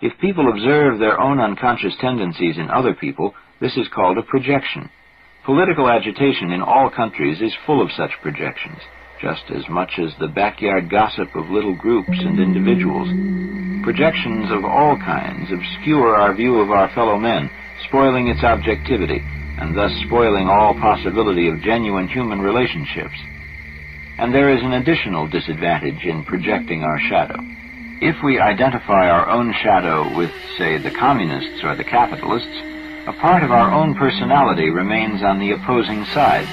If people observe their own unconscious tendencies in other people, this is called a projection. Political agitation in all countries is full of such projections, just as much as the backyard gossip of little groups and individuals. Projections of all kinds obscure our view of our fellow men, spoiling its objectivity, and thus spoiling all possibility of genuine human relationships. And there is an additional disadvantage in projecting our shadow. If we identify our own shadow with, say, the communists or the capitalists, a part of our own personality remains on the opposing side.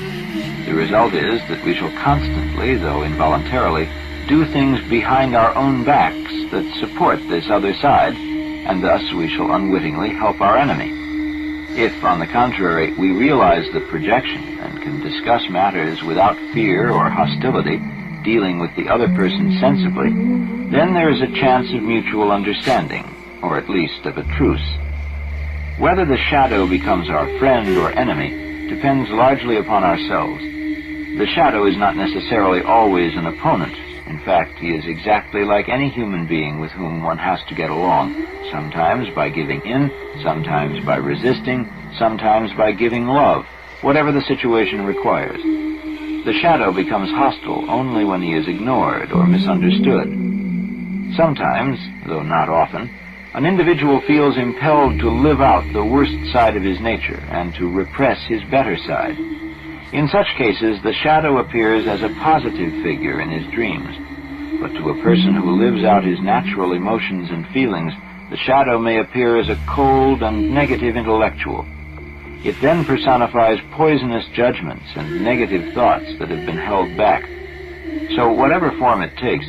The result is that we shall constantly, though involuntarily, do things behind our own backs that support this other side, and thus we shall unwittingly help our enemy. If, on the contrary, we realize the projection and can discuss matters without fear or hostility, dealing with the other person sensibly, then there is a chance of mutual understanding, or at least of a truce. Whether the shadow becomes our friend or enemy depends largely upon ourselves. The shadow is not necessarily always an opponent. In fact, he is exactly like any human being with whom one has to get along, sometimes by giving in, sometimes by resisting, sometimes by giving love, whatever the situation requires. The shadow becomes hostile only when he is ignored or misunderstood. Sometimes, though not often, an individual feels impelled to live out the worst side of his nature and to repress his better side. In such cases, the shadow appears as a positive figure in his dreams. But to a person who lives out his natural emotions and feelings, the shadow may appear as a cold and negative intellectual. It then personifies poisonous judgments and negative thoughts that have been held back. So whatever form it takes,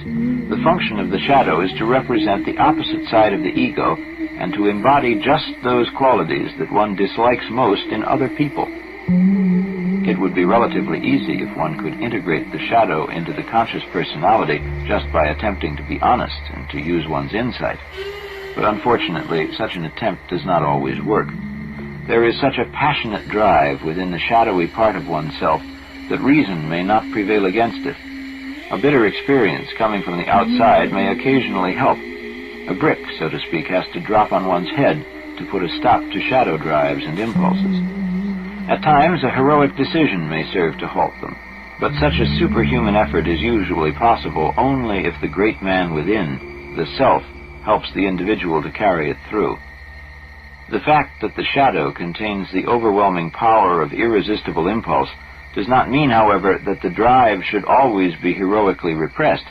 the function of the shadow is to represent the opposite side of the ego and to embody just those qualities that one dislikes most in other people. It would be relatively easy if one could integrate the shadow into the conscious personality just by attempting to be honest and to use one's insight. But unfortunately, such an attempt does not always work. There is such a passionate drive within the shadowy part of oneself that reason may not prevail against it. A bitter experience coming from the outside may occasionally help. A brick, so to speak, has to drop on one's head to put a stop to shadow drives and impulses. At times, a heroic decision may serve to halt them, but such a superhuman effort is usually possible only if the great man within, the self, helps the individual to carry it through. The fact that the shadow contains the overwhelming power of irresistible impulse does not mean, however, that the drive should always be heroically repressed.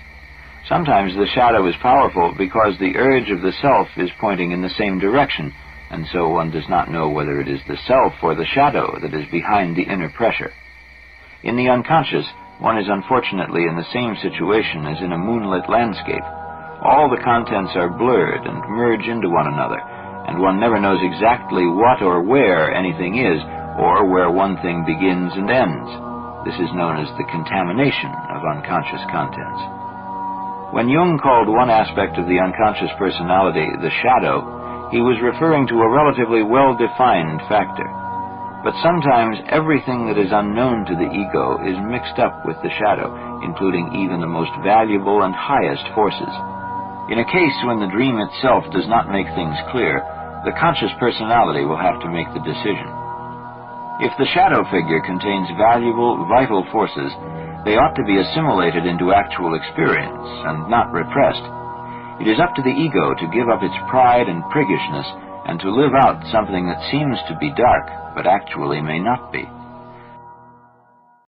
Sometimes the shadow is powerful because the urge of the self is pointing in the same direction, and so one does not know whether it is the self or the shadow that is behind the inner pressure. In the unconscious, one is unfortunately in the same situation as in a moonlit landscape. All the contents are blurred and merge into one another, and one never knows exactly what or where anything is, or where one thing begins and ends. This is known as the contamination of unconscious contents. When Jung called one aspect of the unconscious personality the shadow, he was referring to a relatively well-defined factor. But sometimes everything that is unknown to the ego is mixed up with the shadow, including even the most valuable and highest forces. In a case when the dream itself does not make things clear, the conscious personality will have to make the decision. If the shadow figure contains valuable, vital forces, they ought to be assimilated into actual experience and not repressed. It is up to the ego to give up its pride and priggishness and to live out something that seems to be dark, but actually may not be.